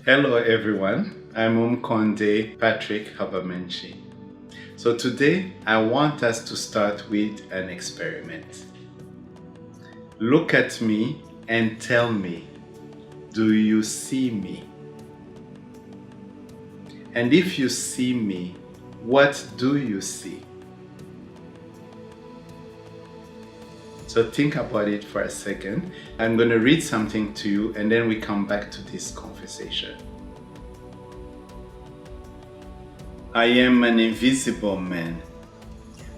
Hello everyone, I'm Umkonde Patrick Habamenchi. So today I want us to start with an experiment. Look at me and tell me, do you see me? And if you see me, what do you see? So think about it for a second. I'm going to read something to you and then we come back to this conversation. I am an invisible man.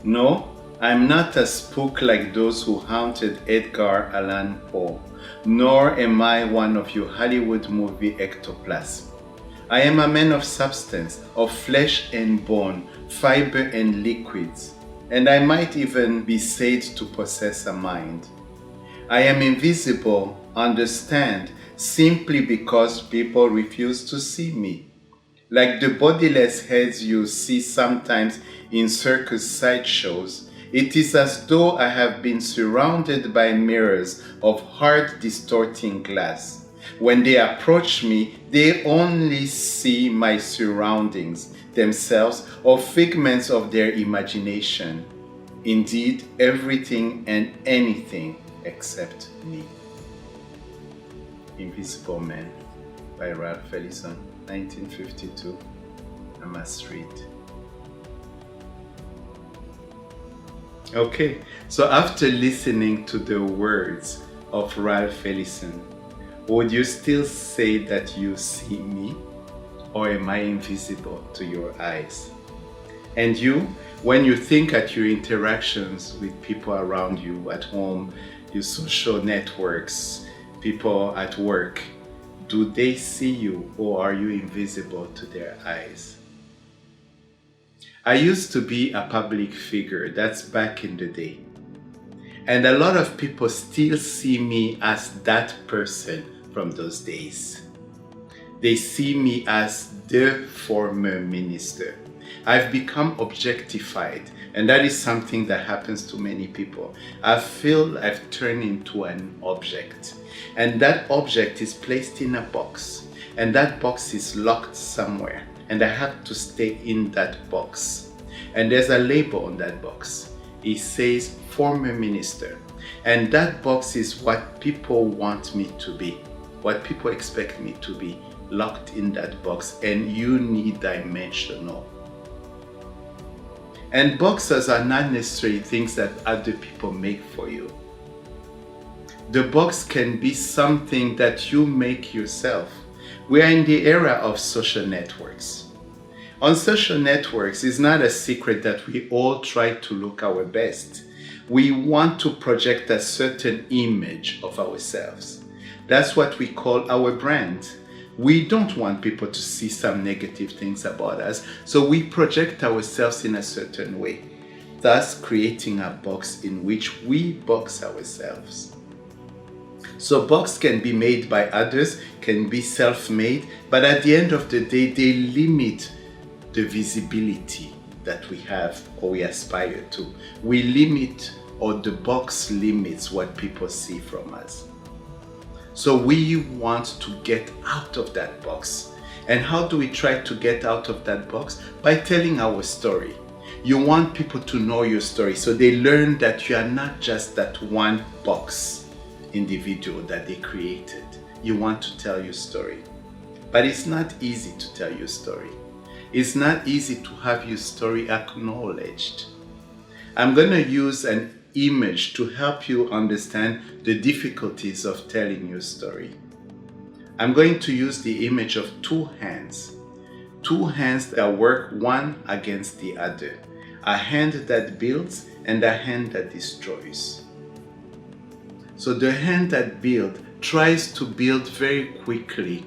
No, I'm not a spook like those who haunted Edgar Allan Poe, nor am I one of your Hollywood movie ectoplasm. I am a man of substance, of flesh and bone, fiber and liquids, and I might even be said to possess a mind. I am invisible, understand, simply because people refuse to see me. Like the bodiless heads you see sometimes in circus sideshows, it is as though I have been surrounded by mirrors of hard distorting glass. When they approach me, they only see my surroundings, themselves, or figments of their imagination. Indeed, everything and anything except me. Invisible Man by Ralph Ellison, 1952. I must read. Okay, so after listening to the words of Ralph Ellison, would you still say that you see me? Or am I invisible to your eyes? And you, when you think at your interactions with people around you at home, your social networks, people at work, do they see you or are you invisible to their eyes? I used to be a public figure, that's back in the day. And a lot of people still see me as that person from those days. They see me as the former minister. I've become objectified, and that is something that happens to many people. I feel I've turned into an object, and that object is placed in a box, and that box is locked somewhere, and I have to stay in that box. And there's a label on that box. It says former minister, and that box is what people want me to be, what people expect me to be, locked in that box, and unidimensional. And boxes are not necessarily things that other people make for you. The box can be something that you make yourself. We are in the era of social networks. On social networks, it's not a secret that we all try to look our best. We want to project a certain image of ourselves. That's what we call our brand. We don't want people to see some negative things about us, so we project ourselves in a certain way, thus creating a box in which we box ourselves. So box can be made by others, can be self-made, but at the end of the day, they limit the visibility that we have or we aspire to. We limit, or the box limits what people see from us. So we want to get out of that box. And how do we try to get out of that box? By telling our story. You want people to know your story so they learn that you are not just that one box individual that they created. You want to tell your story. But it's not easy to tell your story. It's not easy to have your story acknowledged. I'm going to use an image to help you understand the difficulties of telling your story. I'm going to use the image of two hands that work one against the other, a hand that builds and a hand that destroys. So the hand that builds tries to build very quickly,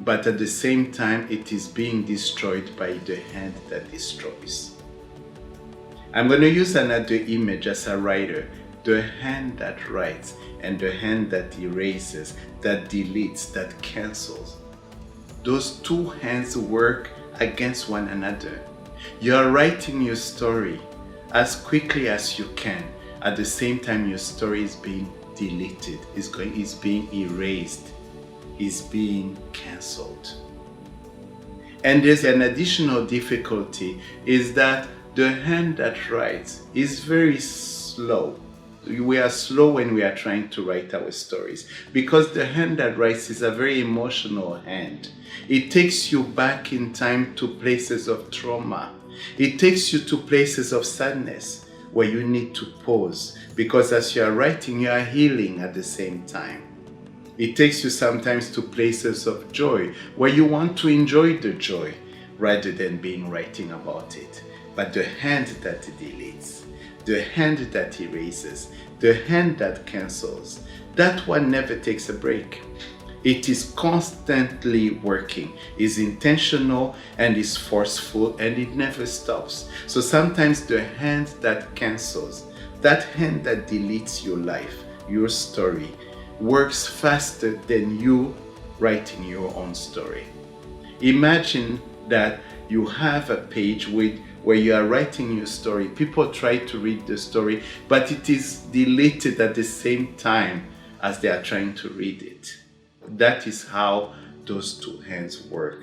but at the same time it is being destroyed by the hand that destroys. I'm going to use another image as a writer, the hand that writes and the hand that erases, that deletes, that cancels. Those two hands work against one another. You are writing your story as quickly as you can. At the same time, your story is being deleted, is being erased. is being cancelled. And there's an additional difficulty is that the hand that writes is very slow. We are slow when we are trying to write our stories because the hand that writes is a very emotional hand. It takes you back in time to places of trauma. It takes you to places of sadness where you need to pause because as you are writing, you are healing at the same time. It takes you sometimes to places of joy where you want to enjoy the joy rather than being writing about it. But the hand that deletes, the hand that erases, the hand that cancels, that one never takes a break. It is constantly working, is intentional and is forceful and it never stops. So sometimes the hand that cancels, that hand that deletes your life, your story, works faster than you writing your own story. Imagine that you have a page where you are writing your story. People try to read the story, but it is deleted at the same time as they are trying to read it. That is how those two hands work,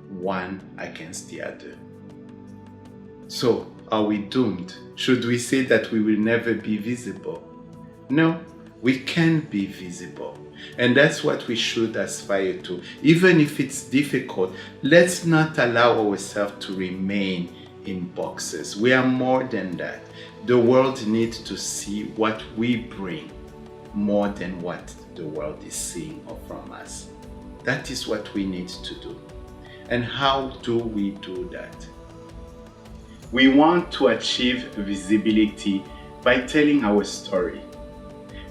one against the other. So, are we doomed? Should we say that we will never be visible? No, we can be visible. And that's what we should aspire to. Even if it's difficult, let's not allow ourselves to remain in boxes. We are more than that. The world needs to see what we bring more than what the world is seeing from us. That is what we need to do. And how do we do that? We want to achieve visibility by telling our story.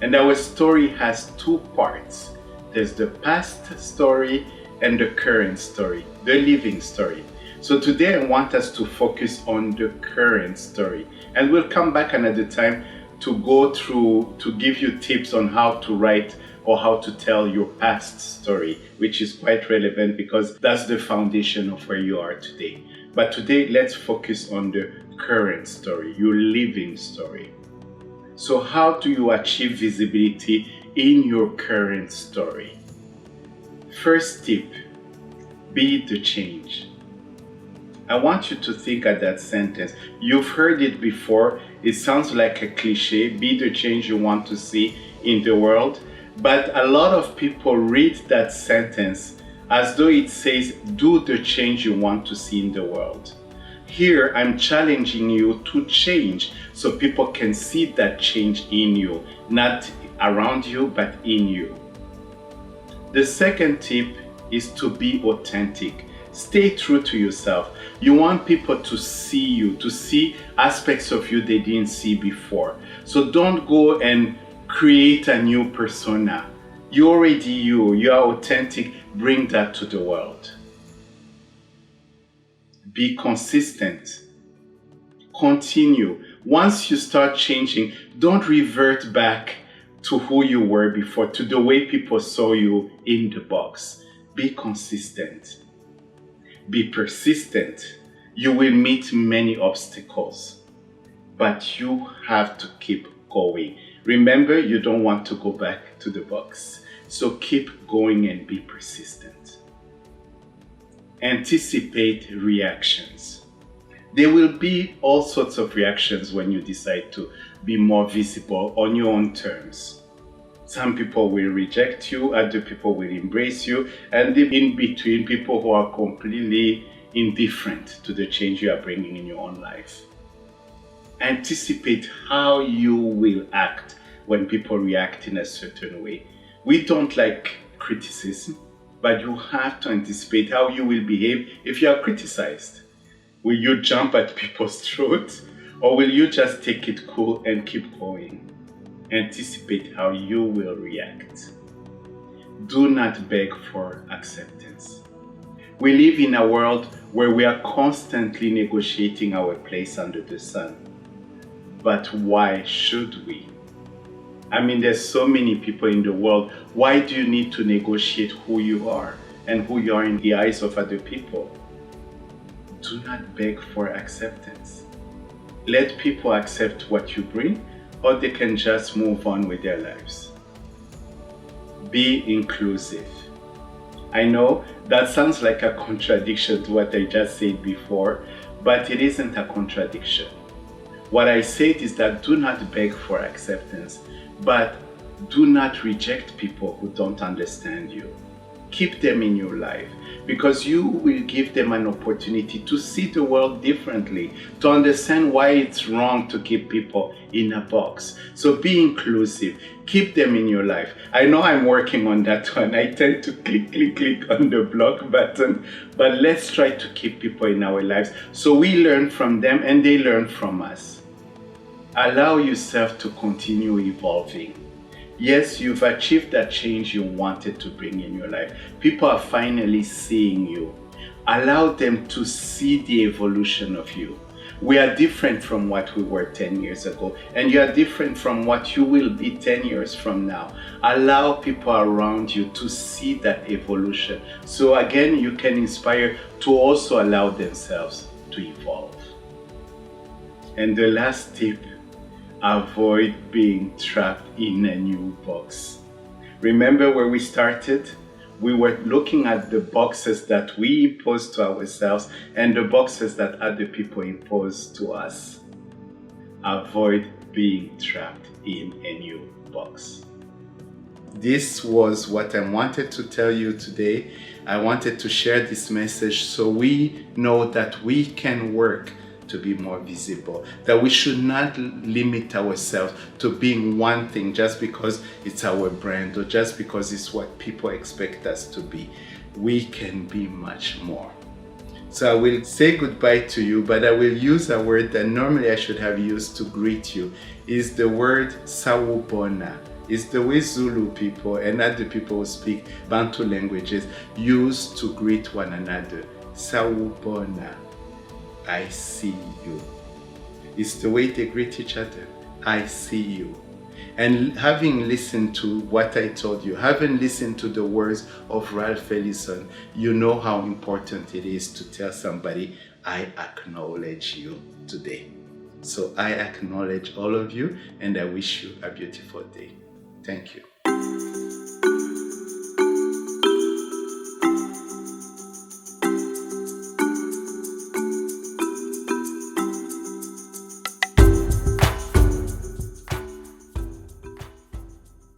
And our story has two parts. There's the past story and the current story, the living story. So today I want us to focus on the current story. And we'll come back another time to go through, to give you tips on how to write or how to tell your past story, which is quite relevant because that's the foundation of where you are today. But today, let's focus on the current story, your living story. So how do you achieve visibility in your current story? First tip, be the change. I want you to think at that sentence. You've heard it before. It sounds like a cliche, be the change you want to see in the world. But a lot of people read that sentence as though it says, do the change you want to see in the world. Here, I'm challenging you to change so people can see that change in you, not around you, but in you. The second tip is to be authentic. Stay true to yourself. You want people to see you, to see aspects of you they didn't see before. So don't go and create a new persona. You're already you. You are authentic. Bring that to the world. Be consistent. Continue. Once you start changing, don't revert back to who you were before, to the way people saw you in the box. Be consistent. Be persistent. You will meet many obstacles, but you have to keep going. Remember, you don't want to go back to the box. So keep going and be persistent. Anticipate reactions. There will be all sorts of reactions when you decide to be more visible on your own terms. Some people will reject you, other people will embrace you, and in between, people who are completely indifferent to the change you are bringing in your own life. Anticipate how you will act when people react in a certain way. We don't like criticism, but you have to anticipate how you will behave if you are criticized. Will you jump at people's throats, or will you just take it cool and keep going? Anticipate how you will react. Do not beg for acceptance. We live in a world where we are constantly negotiating our place under the sun. But why should we? I mean, there's so many people in the world. Why do you need to negotiate who you are and who you are in the eyes of other people? Do not beg for acceptance. Let people accept what you bring, or they can just move on with their lives. Be inclusive. I know that sounds like a contradiction to what I just said before, but it isn't a contradiction. What I said is that do not beg for acceptance, but do not reject people who don't understand you. Keep them in your life because you will give them an opportunity to see the world differently, to understand why it's wrong to keep people in a box. So be inclusive, keep them in your life. I know I'm working on that one. I tend to click on the block button, but let's try to keep people in our lives so we learn from them and they learn from us. Allow yourself to continue evolving. Yes, you've achieved that change you wanted to bring in your life. People are finally seeing you. Allow them to see the evolution of you. We are different from what we were 10 years ago, and you are different from what you will be 10 years from now. Allow people around you to see that evolution. So again, you can inspire to also allow themselves to evolve. And the last tip, avoid being trapped in a new box. Remember where we started? We were looking at the boxes that we impose to ourselves and the boxes that other people impose to us. Avoid being trapped in a new box. This was what I wanted to tell you today. I wanted to share this message so we know that we can work to be more visible, that we should not limit ourselves to being one thing just because it's our brand or just because it's what people expect us to be. We can be much more. So I will say goodbye to you, but I will use a word that normally I should have used to greet you. Is the word sawubona. It's the way Zulu people and other people who speak Bantu languages use to greet one another. Sawubona. I see you. It's the way they greet each other. I see you. And having listened to what I told you, having listened to the words of Ralph Ellison, you know how important it is to tell somebody, I acknowledge you today. So I acknowledge all of you and I wish you a beautiful day. Thank you.